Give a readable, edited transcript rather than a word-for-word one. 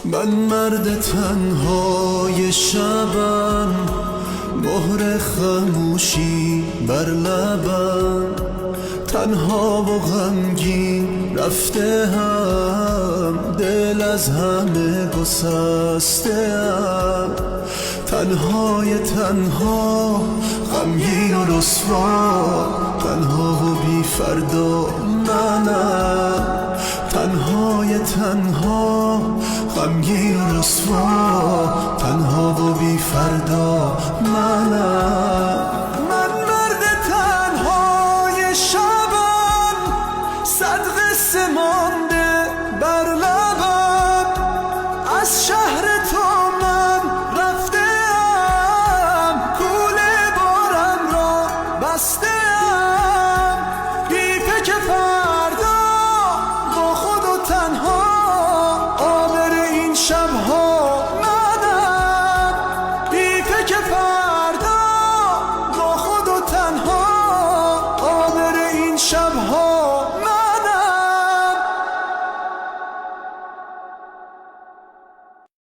من مرد تنهای شبم، مهر خاموشی بر لبم، تنها و غمگین رفته هم، دل از همه گسسته ام. تنهای تنها، غمگین و رسوا، تنها و بی فردا منم. تنهای تنها، غمگین و رسوا، تنها و بی فردا منم.